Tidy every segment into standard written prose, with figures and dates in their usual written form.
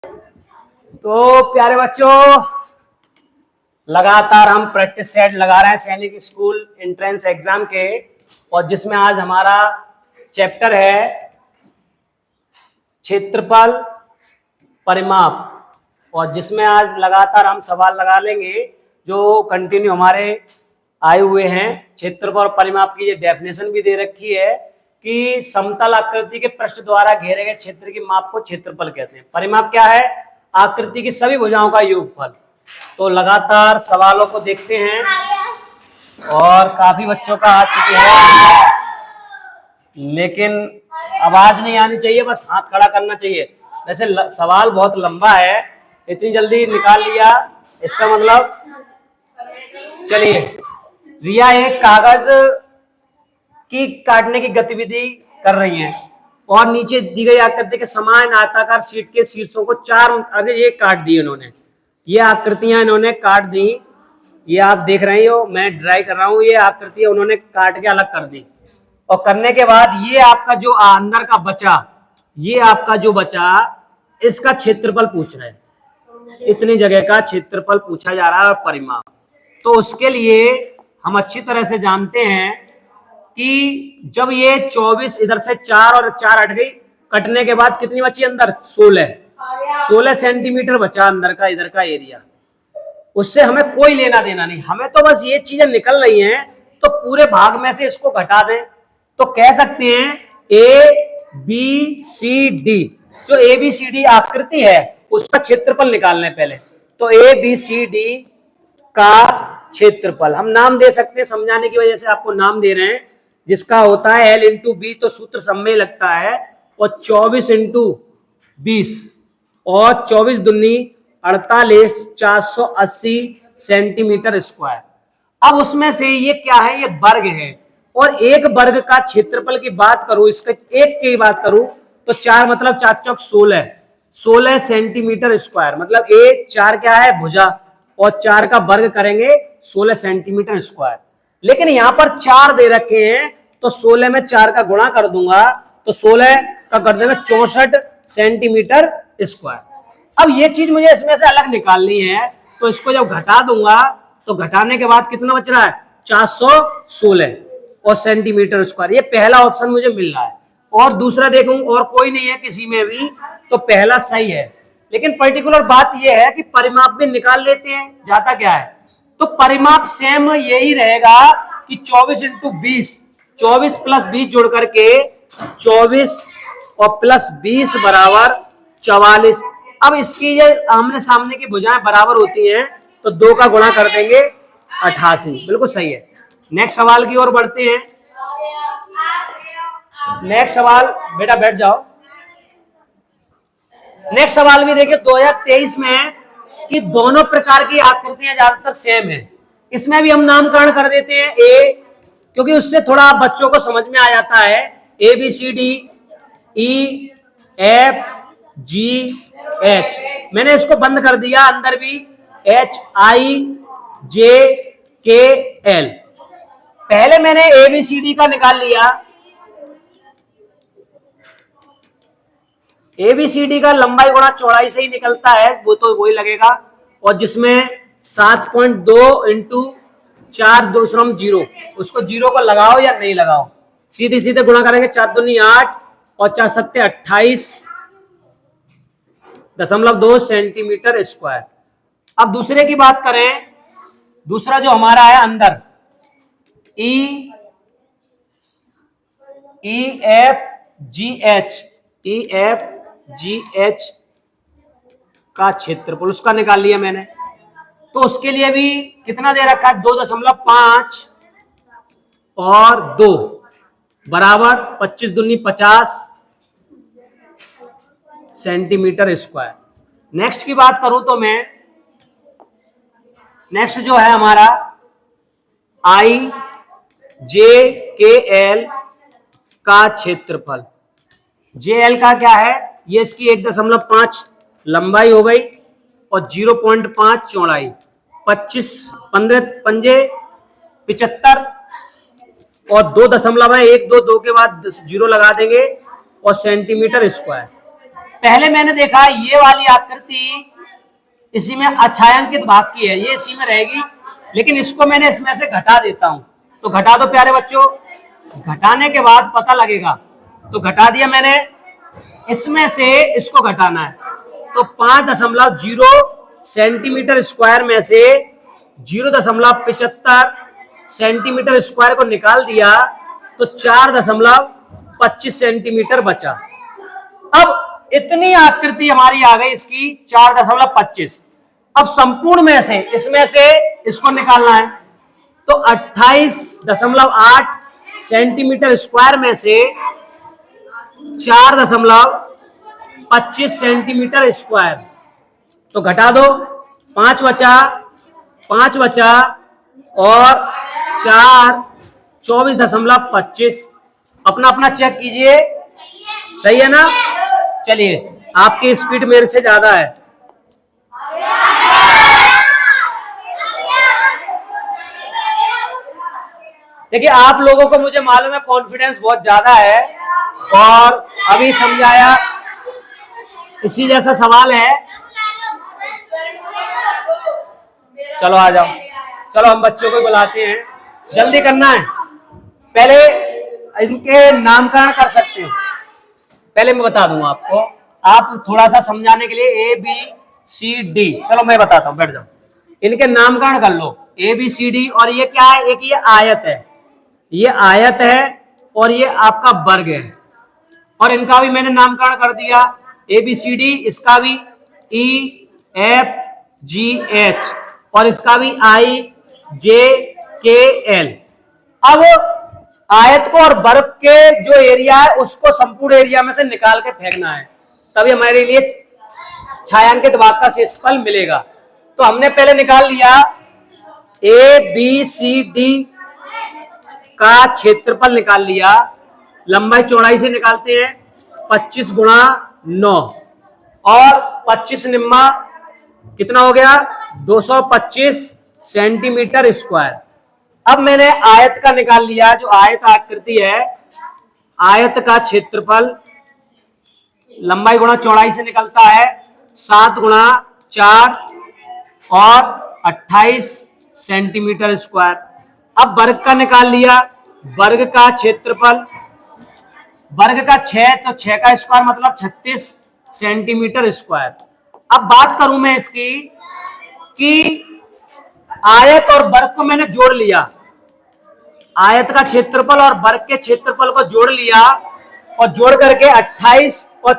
तो प्यारे बच्चों, लगातार हम प्रैक्टिस सेट लगा रहे हैं सैनिक स्कूल एंट्रेंस एग्जाम के, और जिसमें आज हमारा चैप्टर है क्षेत्रफल परिमाप, और जिसमें आज लगातार हम सवाल लगा लेंगे जो कंटिन्यू हमारे आए हुए हैं। क्षेत्रफल और परिमाप की ये डेफिनेशन भी दे रखी है कि समतल आकृति के पृष्ठ द्वारा घेरे गए क्षेत्र की माप को क्षेत्रफल कहते हैं। परिमाप क्या है? आकृति की सभी भुजाओं का योगफल। तो लगातार सवालों को देखते हैं, और काफी बच्चों का आ चुके हैं, लेकिन आवाज नहीं आनी चाहिए, बस हाथ खड़ा करना चाहिए। वैसे सवाल बहुत लंबा है, इतनी जल्दी निकाल लिया इसका मतलब। चलिए, रिया एक कागज की काटने की गतिविधि कर रही हैं, और नीचे दी गई आकृति के समान आयताकार शीट के शीर्षों को ये काट दिए इन्होंने। ये आकृतियां इन्होंने काट दी, ये आप देख रहे हो, मैं ड्राई कर रहा हूं। ये आकृतियां उन्होंने काट के अलग कर दी, और करने के बाद ये आपका जो अंदर का बचा, ये आपका जो बचा, इसका क्षेत्रफल पूछ रहे हैं। इतनी जगह का क्षेत्रफल पूछा जा रहा है और परिमाप। तो उसके लिए हम अच्छी तरह से जानते हैं कि जब ये 24 इधर से 4 और 4 हट गई, कटने के बाद कितनी बची अंदर? 16 सेंटीमीटर बचा अंदर का, इधर का एरिया। उससे हमें कोई लेना देना नहीं, हमें तो बस ये चीजें निकल रही हैं, तो पूरे भाग में से इसको घटा दें। तो कह सकते हैं ए बी सी डी, जो ए बी सी डी आकृति है उसका क्षेत्रफल निकालना है पहले। तो ए बी सी डी का क्षेत्रफल हम नाम दे सकते हैं, समझाने की वजह से आपको नाम दे रहे हैं, जिसका होता है L इंटू बी, तो सूत्र सब में लगता है, और 24 इंटू 20, और 24 दूनी 48, 480 सेंटीमीटर स्क्वायर। अब उसमें से ये क्या है? ये वर्ग है, और एक वर्ग का क्षेत्रफल की बात करूं, इसका एक की बात करूं, तो 4 मतलब 4 चौक 16 सेंटीमीटर स्क्वायर। मतलब ए 4 क्या है? भुजा, और 4 का वर्ग करेंगे 16 सेंटीमीटर स्क्वायर। लेकिन यहां पर 4 दे रखे हैं, तो 16 में 4 का गुणा कर दूंगा, तो 16 का कर देंगे 64 सेंटीमीटर स्क्वायर। अब ये चीज मुझे इसमें से अलग निकालनी है, तो इसको जब घटा दूंगा, तो घटाने के बाद कितना बच रहा है? 416 और सेंटीमीटर स्क्वायर। ये पहला ऑप्शन मुझे मिल रहा है, और दूसरा देखूं और कोई नहीं है किसी में भी, तो पहला सही है। लेकिन पर्टिकुलर बात यह है कि परिमाप भी निकाल लेते हैं, जाता क्या है। तो परिमाप सेम यही रहेगा कि 24 इंटू 20, 24 प्लस 20 जोड़ करके 24 और प्लस 20 बराबर 44। अब इसकी ये आमने सामने की भुजाएं बराबर होती हैं, तो 2 का गुणा कर देंगे 88। बिल्कुल सही है। नेक्स्ट सवाल की ओर बढ़ते हैं। नेक्स्ट सवाल, बेटा बैठ जाओ। नेक्स्ट सवाल भी देखिए 2023 में, कि दोनों प्रकार की आकृतियां ज्यादातर सेम है। इसमें भी हम नामकरण कर देते हैं ए, क्योंकि उससे थोड़ा बच्चों को समझ में आ जाता है। A B C D E F G H, मैंने इसको बंद कर दिया, अंदर भी एच आई जे के एल। पहले मैंने ए बी सी डी का निकाल लिया। ए बी सी डी का लंबाई गुणा चौड़ाई से ही निकलता है, वो तो वही लगेगा, और जिसमें 7.2 इंटू 4 दूसरा 0, उसको 0 को लगाओ या नहीं लगाओ, सीधे सीधे गुणा करेंगे। 4 दूनी 8 और 4 सत्ते 28.2 सेंटीमीटर स्क्वायर। अब दूसरे की बात करें, दूसरा जो हमारा है अंदर ई एफ जी एच का क्षेत्रफल, उसका निकाल लिया मैंने। तो उसके लिए भी कितना दे रखा है? 2.5 और 2 बराबर 25 दूनी 50 सेंटीमीटर स्क्वायर। नेक्स्ट की बात करूं तो मैं, नेक्स्ट जो है हमारा आई जे के एल का क्षेत्रफल। जे एल का क्या है? ये इसकी 1.5 लंबाई हो गई, और 0.5 चौड़ाई, 25 15 पंजे 75, और 2 दशमलव है 1 2 2 के बाद 0 लगा देंगे, और सेंटीमीटर स्क्वायर। पहले मैंने देखा ये वाली आकृति इसी में अछायांकित भाग की है, ये इसी में रहेगी, लेकिन इसको मैंने इसमें से घटा देता हूं। तो घटा दो प्यारे बच्चों, घटाने के बाद पता लगेगा। तो घटा दिया मैंने, इसमें से इसको घटाना है। तो 5.0 सेंटीमीटर स्क्वायर में से 0.75 सेंटीमीटर स्क्वायर को निकाल दिया तो 4.25 सेंटीमीटर बचा। अब इतनी आकृति हमारी आ गई इसकी 4.25। अब संपूर्ण में से इसमें से इसको निकालना है। तो 28.8 सेंटीमीटर स्क्वायर में से 4.25 सेंटीमीटर स्क्वायर, तो घटा दो, 5 बचा और 4 24.25। अपना अपना चेक कीजिए, सही है ना? चलिए, आपकी स्पीड मेरे से ज्यादा है। देखिए, आप लोगों को मुझे मालूम है कॉन्फिडेंस बहुत ज्यादा है, और अभी समझाया इसी जैसा सवाल है। चलो आ जाओ, चलो हम बच्चों को बुलाते हैं, जल्दी करना है। पहले इनके नामकरण कर सकते हैं, पहले मैं बता दूंगा आपको, आप थोड़ा सा समझाने के लिए ABCD। चलो मैं बताता हूं, बैठ जाओ। इनके नामकरण कर लो, ABCD। और ये क्या है? एक ये आयत है, ये आयत है, और ये आपका वर्ग है। और इनका भी मैंने नामकरण कर दिया, ABCD, इसका भी EFGH, और इसका भी IJKL। अब आयत को और वर्ग के जो एरिया है उसको संपूर्ण एरिया में से निकाल के फेंकना है, तभी हमारे लिए छायांकित भाग का शेषफल मिलेगा। तो हमने पहले निकाल लिया ABCD का क्षेत्रफल निकाल लिया, लंबाई चौड़ाई से निकालते हैं, 25 गुणा 9, और 25 निम्मा कितना हो गया? 225 सेंटीमीटर स्क्वायर। अब मैंने आयत का निकाल लिया, जो आयत आकृति है, आयत का क्षेत्रफल लंबाई गुणा चौड़ाई से निकलता है 7 गुणा 4 और 28 सेंटीमीटर स्क्वायर। अब वर्ग का निकाल लिया, वर्ग का क्षेत्रफल, वर्ग का 6, तो 6 का स्क्वायर मतलब 36 सेंटीमीटर स्क्वायर। अब बात करूं मैं इसकी कि आयत और वर्ग को मैंने जोड़ लिया, आयत का क्षेत्रफल और वर्ग के क्षेत्रफल को जोड़ लिया, और जोड़ करके 28 और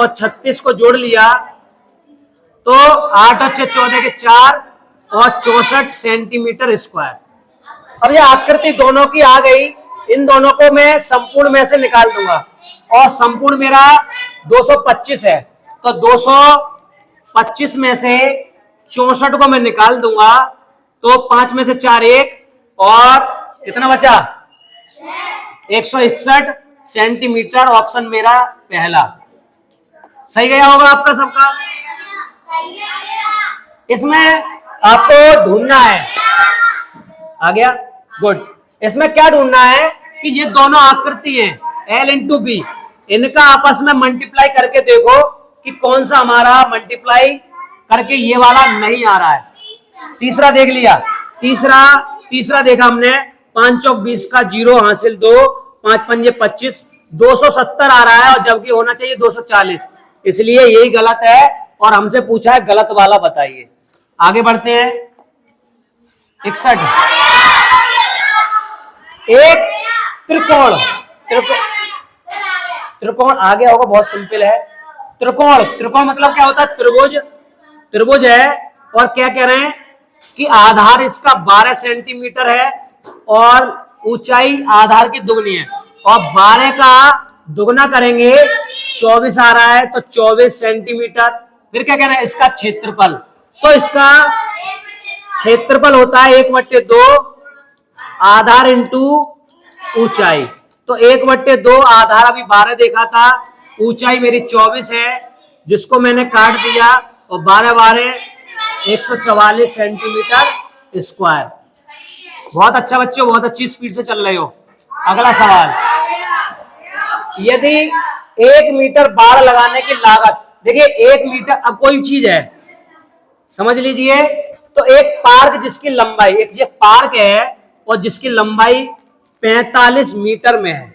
36 को जोड़ लिया, तो 8 और 6 14 के 4 और 64 सेंटीमीटर स्क्वायर। अब ये आकृति दोनों की आ गई, इन दोनों को मैं संपूर्ण में से निकाल दूंगा, और संपूर्ण मेरा 225 है, तो 225 में से 64 को मैं निकाल दूंगा, तो 5 में से 4 1, और कितना बचा? 161 सेंटीमीटर। ऑप्शन मेरा पहला सही गया होगा आपका सबका। इसमें आपको ढूंढना है, आ गया, गुड। इसमें क्या ढूंढना है कि ये दोनों आकृति हैं L इंटू बी, इनका आपस में मल्टीप्लाई करके देखो कि कौन सा हमारा मल्टीप्लाई करके ये वाला नहीं आ रहा है। तीसरा देख लिया, तीसरा देखा हमने, 5 चौक 20 का 0 हासिल 2, 5 पंजे 25, 270 आ रहा है, और जबकि होना चाहिए 240, इसलिए यही गलत है, और हमसे पूछा है गलत वाला बताइए। आगे बढ़ते हैं। 61 एक त्रिकोण आ गया होगा, बहुत सिंपल है। त्रिकोण मतलब क्या होता है? त्रिभुज है, और क्या कह रहे हैं कि आधार इसका 12 सेंटीमीटर है, और ऊंचाई आधार की दुगनी है, और 12 का दुगना करेंगे 24 आ रहा है, तो 24 सेंटीमीटर। फिर क्या कह रहे हैं? इसका क्षेत्रफल, तो इसका क्षेत्रफल होता है 1/2 आधार इंटू ऊंचाई, तो 1/2 आधार अभी 12 देखा था, ऊंचाई मेरी 24 है, जिसको मैंने काट दिया, और 12 12 144 सेंटीमीटर स्क्वायर। बहुत अच्छा बच्चों, बहुत अच्छी स्पीड से चल रहे हो। अगला सवाल, यदि 1 मीटर बाड़ लगाने की लागत, देखिए 1 मीटर, अब कोई चीज है समझ लीजिए, तो एक पार्क जिसकी लंबाई, एक ये पार्क है और जिसकी लंबाई 45 मीटर में है,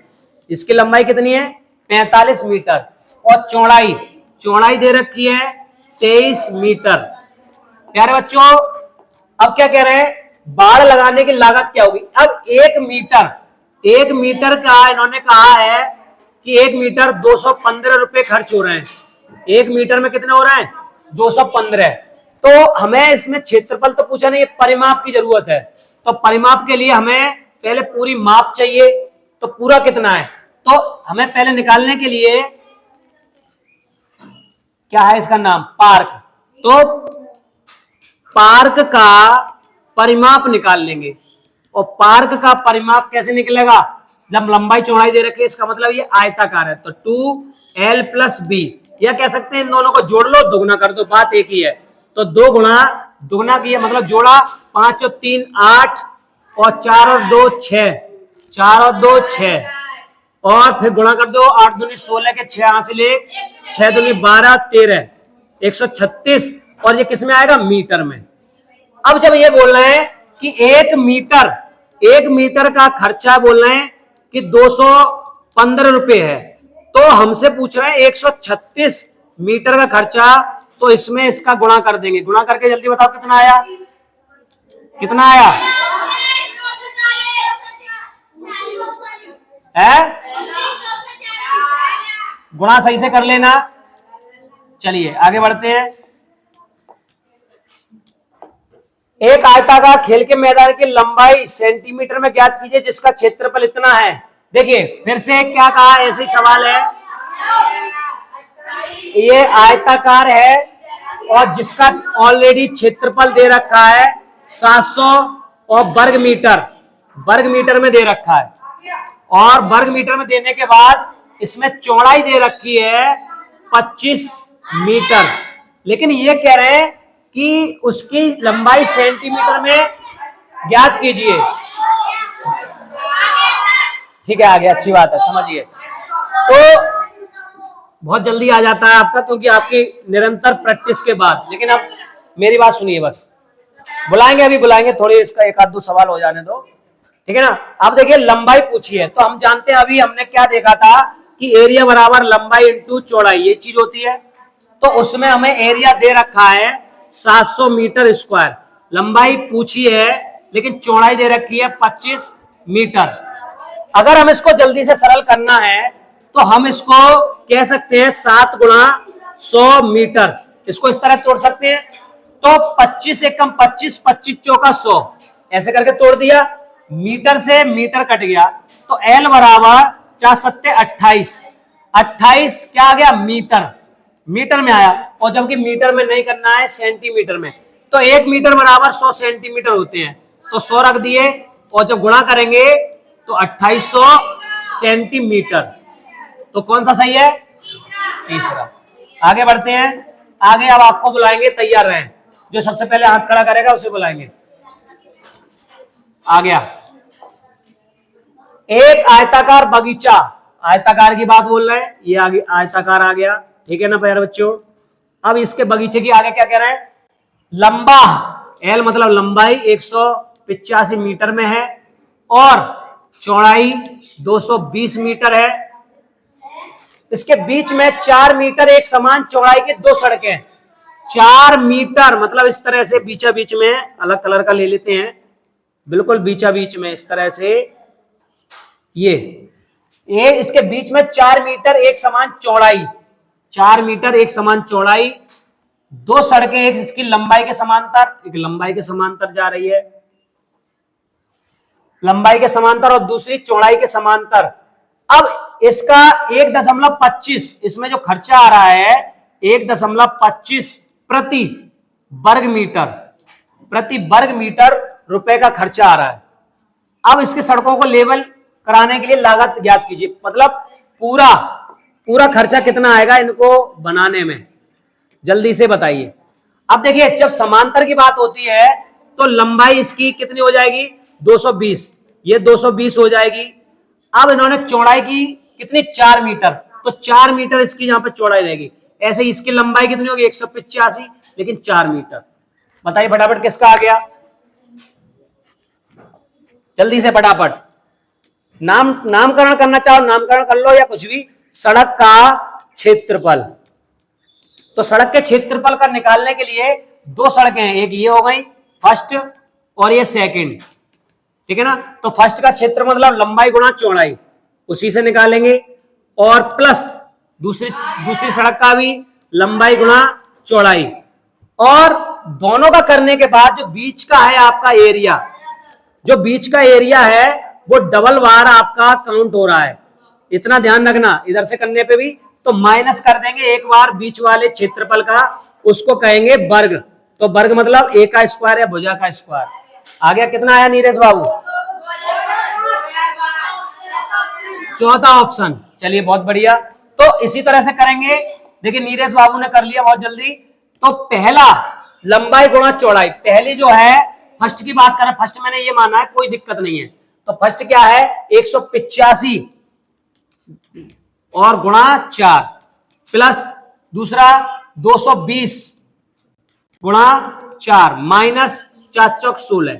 इसकी लंबाई कितनी है 45 मीटर, और चौड़ाई, चौड़ाई दे रखी है 23 मीटर। प्यारे बच्चों अब क्या कह रहे हैं, बाड़ लगाने की लागत क्या होगी। अब 1 मीटर का इन्होंने कहा है कि 1 मीटर 215 रुपए खर्च हो रहे हैं, 1 मीटर में कितने हो रहे हैं 215। तो हमें इसमें क्षेत्रफल तो पूछा नहीं, परिमाप की जरूरत है, तो परिमाप के लिए हमें पहले पूरी माप चाहिए, तो पूरा कितना है, तो हमें पहले निकालने के लिए क्या है इसका नाम पार्क, तो पार्क का परिमाप निकाल लेंगे, और पार्क का परिमाप कैसे निकलेगा, जब लंबाई चौड़ाई दे रखी है, इसका मतलब ये आयताकार है, तो 2l + b, या कह सकते हैं इन दोनों को जोड़ लो दुगना कर दो, बात एक ही है, तो 2 गुणा दुगना किया मतलब जोड़ा, 5 और 3 8 और 4 और 2 6, 4 और 2 6, और फिर गुणा कर दो, 8 दूनी 16 के 6 हासिल 1, 6 दूनी 12 13, 136, और ये किस में आएगा मीटर में। अब जब ये बोल रहे हैं कि 1 मीटर का खर्चा बोल रहे हैं कि 215 रुपए है, तो हमसे पूछ रहे हैं 136 मीटर का खर्चा, तो इसमें इसका गुणा कर देंगे, गुणा करके जल्दी बताओ कितना आया, कितना आया है, गुणा सही से कर लेना। चलिए आगे बढ़ते हैं। एक आयताकार खेल के मैदान की लंबाई सेंटीमीटर में ज्ञात कीजिए जिसका क्षेत्रफल इतना है। देखिए फिर से क्या कहा, ऐसे ही सवाल है, ये आयताकार है और जिसका ऑलरेडी क्षेत्रफल दे रखा है 700 और वर्ग मीटर में दे रखा है, और वर्ग मीटर में देने के बाद इसमें चौड़ाई दे रखी है 25 मीटर, लेकिन ये कह रहे हैं कि उसकी लंबाई सेंटीमीटर में ज्ञात कीजिए। ठीक है आ गया, अच्छी बात है, समझिए, तो बहुत जल्दी आ जाता है आपका, क्योंकि आपकी निरंतर प्रैक्टिस के बाद। लेकिन अब मेरी बात सुनिए, बस बुलाएंगे, अभी बुलाएंगे, थोड़ी इसका एक आध दो सवाल हो जाने दो, ठीक है ना। आप देखिए लंबाई पूछी है, तो हम जानते हैं अभी हमने क्या देखा था कि एरिया बराबर लंबाई इंटू चौड़ाई, ये चीज होती है, तो उसमें हमें एरिया दे रखा है 700 मीटर स्क्वायर, लंबाई पूछी है लेकिन चौड़ाई दे रखी है 25 मीटर। अगर हम इसको जल्दी से सरल करना है तो हम इसको कह सकते हैं 7 गुणा 100 मीटर, इसको इस तरह तोड़ सकते हैं, तो 25 एकम 25, 25 चौका 100, ऐसे करके तोड़ दिया, मीटर से मीटर कट गया, तो L बराबर 4 सत्ते 28, 28 क्या आ गया मीटर में आया, और जबकि मीटर में नहीं करना है सेंटीमीटर में, तो 1 मीटर बराबर 100 सेंटीमीटर होते हैं, तो 100 रख दिए, और जब गुणा करेंगे तो 2800 सेंटीमीटर, तो कौन सा सही है, तीसरा। आगे बढ़ते हैं, आगे अब आपको बुलाएंगे, तैयार रहें, जो सबसे पहले हाथ खड़ा करेगा उसे बुलाएंगे। आ गया एक आयताकार बगीचा, आयताकार की बात बोल रहे हैं, ये आगे आयताकार आ गया, ठीक है ना प्यारे बच्चों। अब इसके बगीचे की आगे क्या कह रहे हैं, लंबा, एल मतलब लंबाई 185 मीटर में है और चौड़ाई 220 मीटर है, इसके बीच में 4 मीटर एक समान चौड़ाई की 2 सड़कें, 4 मीटर मतलब इस तरह से बीचा बीच में, अलग कलर का ले लेते हैं, बिल्कुल बीचा बीच में इस तरह से, ये इसके बीच में 4 मीटर एक समान चौड़ाई, 4 मीटर एक समान चौड़ाई, 2 सड़कें, एक इसकी लंबाई के समांतर, एक लंबाई के समांतर जा रही है, लंबाई के समांतर, और दूसरी चौड़ाई के समांतर। अब इसका 1.25, इसमें जो खर्चा आ रहा है 1.25 प्रति वर्ग मीटर रुपए का खर्चा आ रहा है। अब इसके सड़कों को लेवल कराने के लिए लागत ज्ञात कीजिए, मतलब पूरा खर्चा कितना आएगा इनको बनाने में, जल्दी से बताइए। अब देखिए जब समांतर की बात होती है तो लंबाई इसकी कितनी हो जाएगी 220, ये 220 हो जाएगी। अब इन्होंने चौड़ाई की कितनी 4 मीटर, तो 4 मीटर इसकी यहाँ पे चौड़ाई रहेगी। ऐसे इसकी लंबाई कितनी होगी 185, लेकिन 4 मीटर। बताइए फटाफट किसका आ गया, जल्दी से फटाफट। नामकरण करना चाहो नामकरण कर लो या कुछ भी। सड़क का क्षेत्रफल, तो सड़क के क्षेत्रफल का निकालने के लिए दो सड़कें हैं, एक ये हो गई फर्स्ट और ये सेकंड, ठीक है ना। तो फर्स्ट का क्षेत्र मतलब लंबाई गुणा चौड़ाई, उसी से निकालेंगे, और प्लस दूसरी सड़क का भी लंबाई गुणा चौड़ाई, और दोनों का करने के बाद जो बीच का है आपका एरिया, जो बीच का एरिया है वो डबल बार आपका काउंट हो रहा है, इतना ध्यान रखना। इधर से करने पे भी तो माइनस कर देंगे एक बार बीच वाले क्षेत्रफल का, उसको कहेंगे वर्ग। तो वर्ग मतलब ए का स्क्वायर या भुजा का स्क्वायर। आ गया, कितना आया नीरज बाबू? चौथा ऑप्शन। चलिए बहुत बढ़िया। तो इसी तरह से करेंगे। देखिए नीरज बाबू ने कर लिया बहुत जल्दी। तो पहला लंबाई गुणा चौड़ाई, पहली जो है फर्स्ट की बात करें, फर्स्ट मैंने ये माना है, कोई दिक्कत नहीं है। तो फर्स्ट क्या है 185 और गुणा 4 प्लस दूसरा 220 गुणा 4 माइनस 4 चौक 16,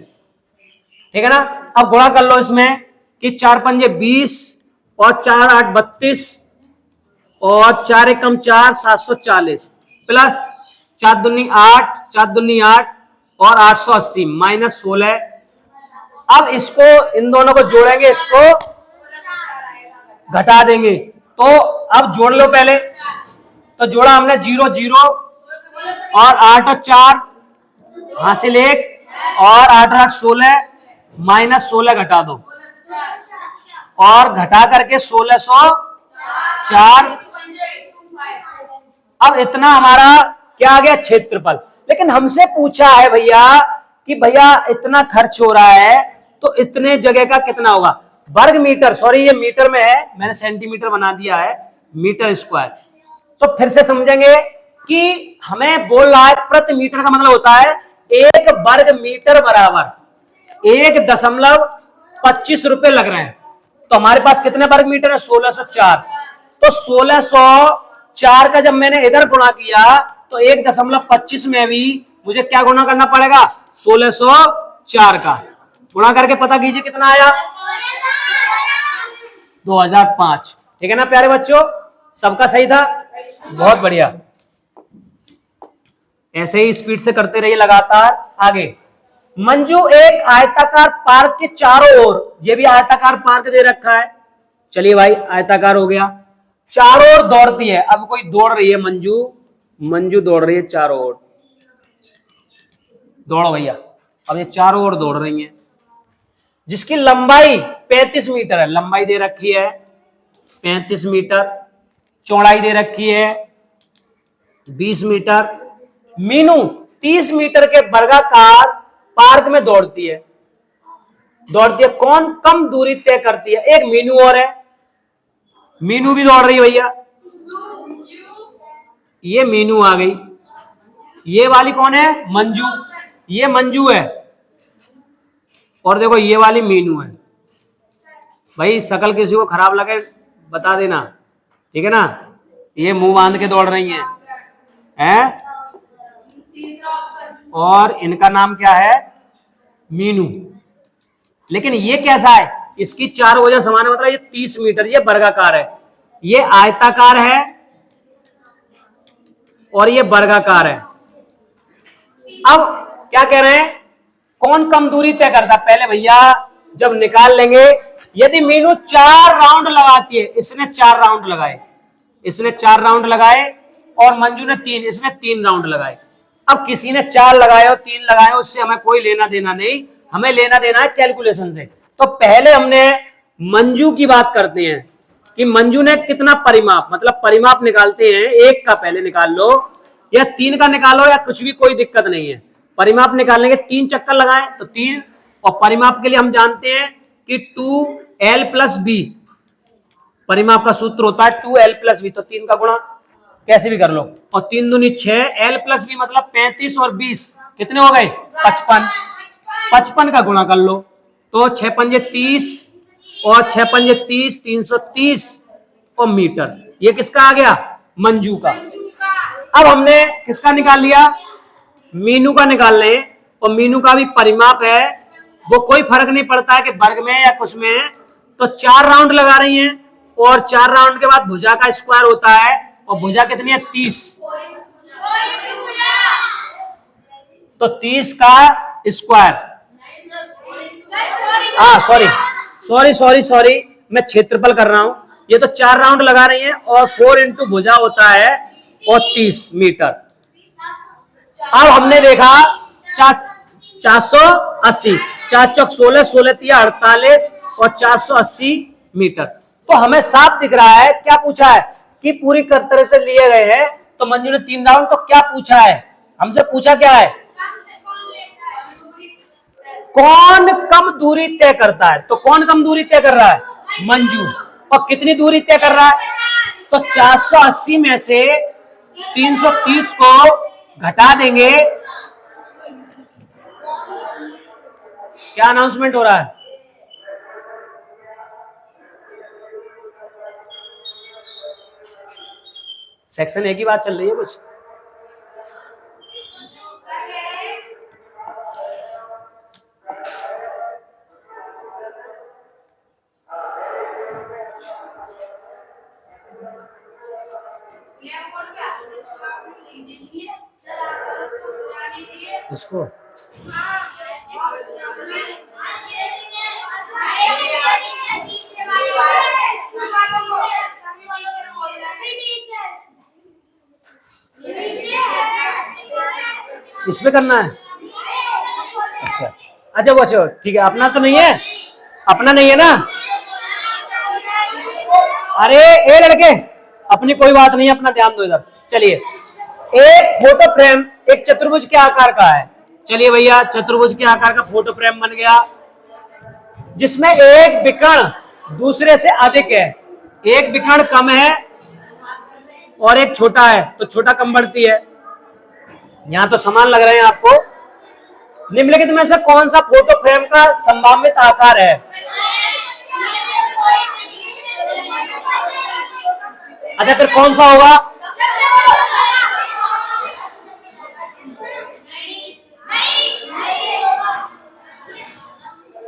ठीक है ना। अब गुणा कर लो इसमें कि 4 पंजे 20 और 4 8 32 और 4 एकम 4 740 प्लस 4 दूनी 8 4 दूनी 8 और 880 माइनस 16। अब इसको इन दोनों को जोड़ेंगे, इसको घटा देंगे। तो अब जोड़ लो पहले। तो जोड़ा हमने 0 0 और 8 और 4 हासिल 1 और 8 8 16 माइनस 16 घटा दो और घटा करके 1604। अब इतना हमारा क्या आ गया क्षेत्रफल। लेकिन हमसे पूछा है भैया कि भैया इतना खर्च हो रहा है तो इतने जगह का कितना होगा। वर्ग मीटर, सॉरी ये मीटर में है, मैंने सेंटीमीटर बना दिया है, मीटर स्क्वायर। तो फिर से समझेंगे कि हमें बोल रहा है प्रति मीटर का मतलब होता है 1 वर्ग मीटर बराबर 1.25 रुपए लग रहे हैं। तो हमारे पास कितने वर्ग मीटर है 1604। तो 1604 का जब मैंने इधर गुणा किया तो 1.25 में भी मुझे क्या गुणा करना पड़ेगा 1604 का गुणा करके पता कीजिए कितना आया 2005। ठीक है ना प्यारे बच्चों, सबका सही था, बहुत बढ़िया। ऐसे ही स्पीड से करते रहिए लगातार। आगे, मंजू एक आयताकार पार्क के चारों ओर, ये भी आयताकार पार्क दे रखा है, चलिए भाई आयताकार हो गया, चारों ओर दौड़ती है। अब कोई दौड़ रही है, मंजू दौड़ रही है चारों ओर, दौड़ो भैया। अब ये चारों ओर दौड़ रही है, जिसकी लंबाई 35 मीटर है, लंबाई दे रखी है 35 मीटर, चौड़ाई दे रखी है 20 मीटर। मीनू 30 मीटर के वर्गाकार पार्क में दौड़ती है। कौन कम दूरी तय करती है? एक मीनू और है, मीनू भी दौड़ रही है भैया, ये मीनू आ गई। ये वाली कौन है? मंजू, ये मंजू है, और देखो ये वाली मीनू है। भाई शकल किसी को खराब लगे बता देना, ठीक है ना। ये मुंह बांध के दौड़ रही हैं और इनका नाम क्या है? मीनू। लेकिन ये कैसा है? इसकी चार वजह समान है, मतलब ये 30 मीटर, ये वर्गाकार है, ये आयताकार है और ये वर्गाकार है। अब क्या कह रहे हैं, कौन कम दूरी तय करता? पहले भैया जब निकाल लेंगे, यदि मीनू 4 राउंड लगाती है, इसने 4 राउंड लगाए, इसने 4 राउंड लगाए और मंजू ने 3, इसने 3 राउंड लगाए। अब किसी ने 4 लगाए और 3 लगाए, उससे हमें कोई लेना देना नहीं, हमें लेना देना है कैलकुलेशन से। तो पहले हमने मंजू की बात करते हैं कि मंजू ने कितना परिमाप, मतलब परिमाप निकालते हैं। 1 का पहले निकाल लो या 3 का निकालो या कुछ भी, कोई दिक्कत नहीं है। परिमाप निकालने के 3 चक्कर लगाए तो 3, और परिमाप के लिए हम जानते हैं कि 2l + b, परिमाप का सूत्र होता है 2l + b। तो 3 का गुणा कैसे भी कर लो, और 3 दूनी 6, l + b मतलब 35 और 20 कितने हो गए 55, 55 का गुणा कर लो तो 6 पंजे 30 और 6 पंजे 30, 330 और मीटर। ये किसका आ गया? मंजू का। अब हमने किसका निकाल लिया? मीनू का निकाल लें। और मीनू का भी परिमाप है, वो कोई फर्क नहीं पड़ता है कि वर्ग में या कुछ में है। तो 4 राउंड लगा रही हैं और 4 राउंड के बाद भुजा का स्क्वायर होता है। और भुजा कितनी है? 30। तो 30 का स्क्वायर, सॉरी मैं क्षेत्रफल कर रहा हूं। ये तो 4 राउंड लगा रही हैं और 4 इंटू भुजा होता है और 30 मीटर। अब हमने देखा 480, 4 चौक 16, 16 तिया 48 और 480 मीटर। तो हमें साफ दिख रहा है क्या पूछा है कि पूरी तरह से लिए गए हैं। तो मंजू ने 3 राउंड। तो क्या पूछा है हमसे? पूछा क्या है? कौन कम दूरी तय करता है। तो कौन कम दूरी तय कर रहा है? मंजू। और कितनी दूरी तय कर रहा है? तो 480 में से 330 को घटा देंगे। क्या अनाउंसमेंट हो रहा है? सेक्शन ए की बात चल रही है कुछ? उसको इसमें करना है। अच्छा वो अच्छा ठीक है। अपना तो नहीं है? अपना नहीं है ना? अरे ए लड़के, अपनी कोई बात नहीं है, अपना ध्यान दो इधर। चलिए, एक फोटो फ्रेम एक चतुर्भुज के आकार का है। चलिए भैया, चतुर्भुज के आकार का फोटो फ्रेम बन गया, जिसमें एक विकर्ण दूसरे से अधिक है। एक विकर्ण कम है और एक छोटा है, तो छोटा कम बढ़ती है। यहां तो समान लग रहे हैं आपको। निम्नलिखित में से कौन सा फोटो फ्रेम का संभावित आकार है? अच्छा, फिर कौन सा होगा?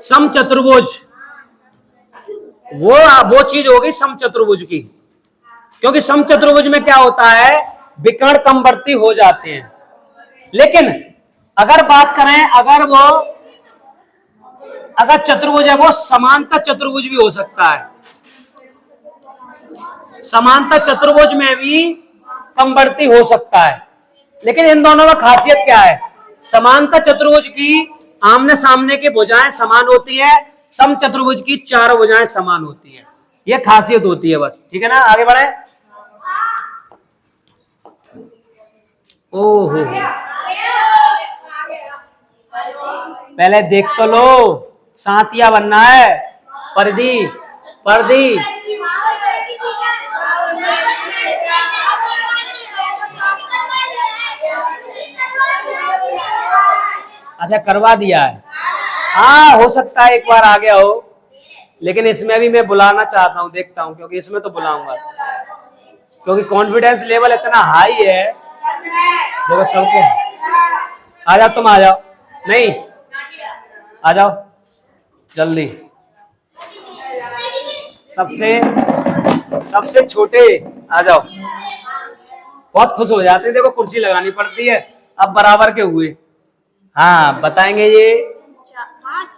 समचतुर्भुज। वो चीज होगी समचतुर्भुज की, क्योंकि समचतुर्भुज में क्या होता है? विकर्ण कमवर्ती हो जाते हैं। लेकिन अगर बात करें, अगर चतुर्भुज है वो समांतर चतुर्भुज भी हो सकता है। समांतर चतुर्भुज में भी कमवर्ती हो सकता है। लेकिन इन दोनों में खासियत क्या है? समांतर चतुर्भुज की आमने सामने की भुजाएं समान होती है, समचतुर्भुज की चारों भुजाएं समान होती है। यह खासियत होती है बस। ठीक है ना? आगे बढ़े। ओहो, पहले देख तो लो, सातिया बनना है। पर्दी पर्दी अच्छा, करवा दिया है। हाँ, हो सकता है एक बार आ गया हो, लेकिन इसमें भी मैं बुलाना चाहता हूँ, देखता हूँ, क्योंकि इसमें तो बुलाऊंगा, क्योंकि कॉन्फिडेंस लेवल इतना हाई है। देखो सबके आ जाओ, तुम आ जाओ। नहीं आ जाओ जल्दी। सबसे छोटे आ जाओ। बहुत खुश हो जाते हैं। देखो कुर्सी लगानी पड़ती है। अब बराबर के हुए। हाँ, बताएंगे ये 5,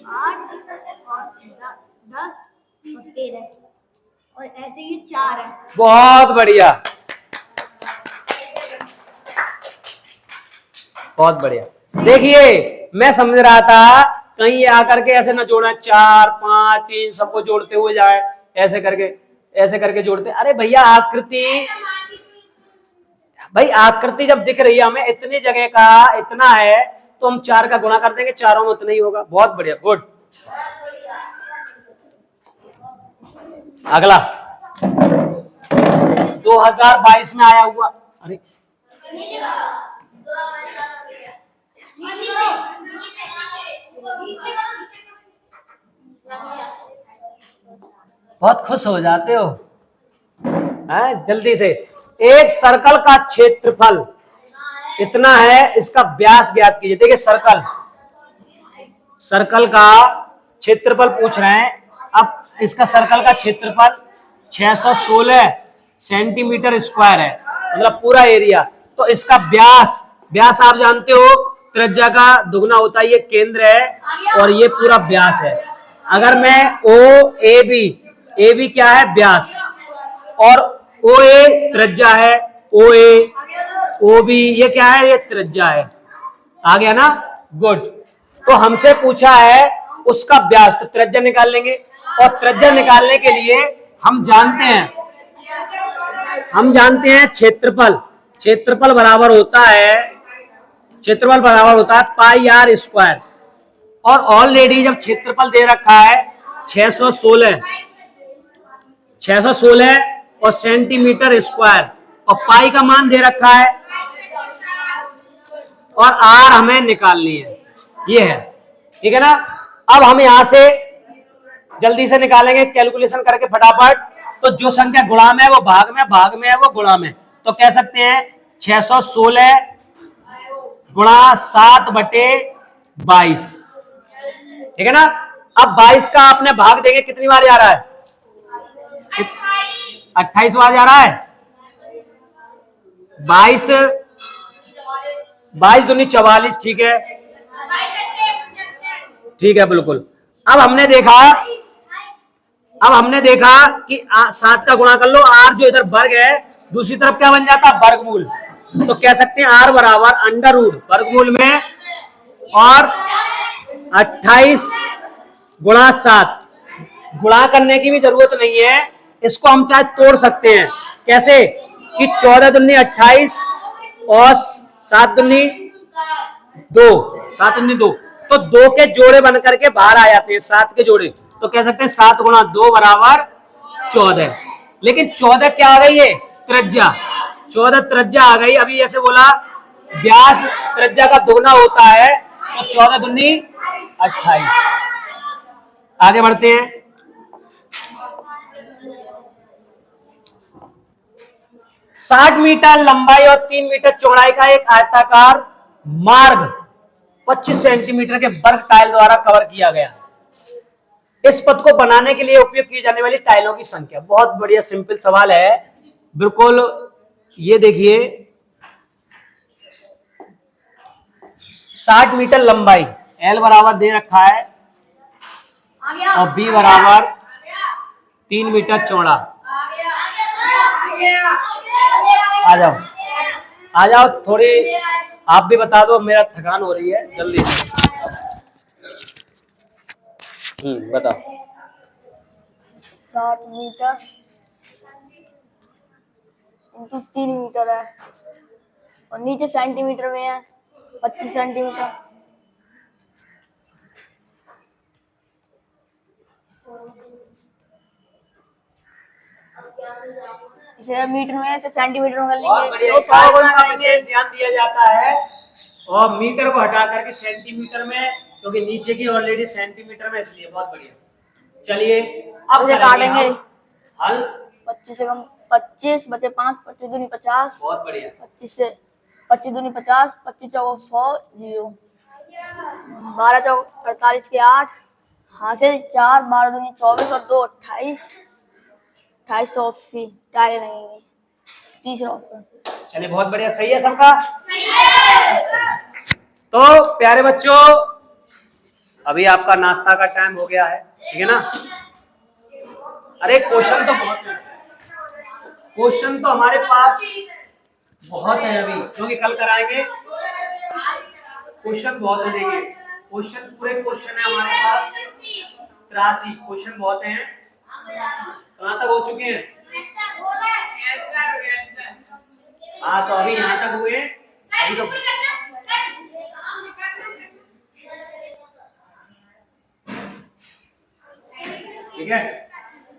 8 और 10 और 13 और ऐसे ही 4 है। बहुत बढ़िया, बहुत बढ़िया। देखिए, मैं समझ रहा था कहीं ये आकर के ऐसे ना जोड़ा 4, 5, 3 सबको जोड़ते हुए जाए, ऐसे करके जोड़ते। अरे भैया, भाई आकृति जब दिख रही है हमें, इतनी जगह का इतना है, तो हम 4 का गुणा कर देंगे, चारों में उतना ही होगा। बहुत बढ़िया, गुड। अगला 2022 में आया हुआ। अरे बहुत खुश हो जाते हो। जल्दी से, एक सर्कल का क्षेत्रफल इतना है, इसका व्यास ज्ञात कीजिए। देखिए सर्कल का क्षेत्रफल पूछ रहे हैं। अब इसका सर्कल का क्षेत्रफल 616 सेंटीमीटर स्क्वायर है, मतलब पूरा एरिया। तो इसका व्यास आप जानते हो त्रिज्या का दुगना होता है, ये केंद्र है और ये पूरा व्यास है। अगर मैं ए बी क्या है, व्यास, और ओ ए त्रिज्या है, ओ बी ये क्या है, ये त्रिज्या है। आ गया ना, गुड। तो हमसे पूछा है उसका व्यास, तो त्रिज्या निकाल लेंगे। और त्रिज्या निकालने के लिए हम जानते हैं क्षेत्रफल बराबर होता है पाई आर स्क्वायर। और ऑलरेडी जब क्षेत्रफल दे रखा है 616 और सेंटीमीटर स्क्वायर, और पाई का मान दे रखा है, और आर हमें निकालनी है, ये है, ठीक है ना। अब हम यहां से जल्दी से निकालेंगे कैलकुलेशन करके फटाफट। तो जो संख्या गुणा में है वो भाग में है वो गुणा में। तो कह सकते हैं 616 गुणा 7/22, ठीक है ना। अब 22 का आपने भाग देंगे कितनी बार जा रहा है, 28 बार जा रहा है। 22 दूनी 44, ठीक है, ठीक है, बिल्कुल। अब हमने देखा कि 7 का गुणा कर लो, आर जो इधर वर्ग है दूसरी तरफ क्या बन जाता है, वर्गमूल। तो कह सकते हैं आर बराबर अंडर रूट वर्गमूल में और 28 गुणा 7। गुणा करने की भी जरूरत नहीं है, इसको हम चाहे तोड़ सकते हैं। कैसे कि 14 दूनी 28 और 7 दूनी 2, तो 2 के जोड़े बन करके बाहर आ जाते हैं, 7 के जोड़े। तो कह सकते हैं 7 गुणा 2 बराबर 14। लेकिन 14 क्या आ गई है, त्रिज्या। 14 त्रिज्या आ गई। अभी ऐसे बोला व्यास त्रिज्या का दोगुना होता है, तो 14 दूनी 28। आगे बढ़ते हैं। 60 मीटर लंबाई और 3 मीटर चौड़ाई का एक आयताकार मार्ग 25 सेंटीमीटर के वर्ग टाइल द्वारा कवर किया गया। इस पथ को बनाने के लिए उपयोग की जाने वाली टाइलों की संख्या। बहुत बढ़िया सिंपल सवाल है, बिल्कुल। ये देखिए 60 मीटर लंबाई, एल बराबर दे रखा है और बी बराबर 3 मीटर चौड़ा। आ जाओ थोड़ी आप भी बता दो, मेरा थकान हो रही है, जल्दी से। बताओ। 60 मीटर इंटू 3 मीटर है, और नीचे सेंटीमीटर में है 25 सेंटीमीटर। इसे मीटर में से सेंटीमीटर में कर लेंगे, तो 100 गुना करेंगे। ध्यान दिया जाता है और मीटर को हटा करके सेंटीमीटर में, क्योंकि नीचे की ऑलरेडी सेंटीमीटर में, इसलिए बहुत बढ़िया। चलिए अब काटेंगे हल। 25 से कम 25 बचे 5, 25 दूनी 50। बहुत बढ़िया। 25 दूनी 50, 25 चौको 100, 0, 12 चौको 48 के 8, हासिल 4, 12 दूनी 24 और 2 28, 2880 टाइल लगेंगे। तीसरा ऑप्शन। चलिए बहुत बढ़िया, सही है सबका। तो प्यारे बच्चों, अभी आपका नाश्ता का टाइम हो गया है, ठीक है ना। अरे क्वेश्चन तो हमारे पास बहुत है अभी, क्योंकि कल कराएंगे। क्वेश्चन बहुत है, देखिए क्वेश्चन पूरे क्वेश्चन है हमारे पास 83 क्वेश्चन बहुत हैं। कहाँ तक हो चुके हैं? हाँ, तो अभी यहाँ तक हुए, अभी तो ठीक है।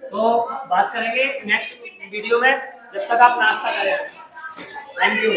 तो बात करेंगे नेक्स्ट वीडियो में, जब तक आप नाश्ता करें। Thank you.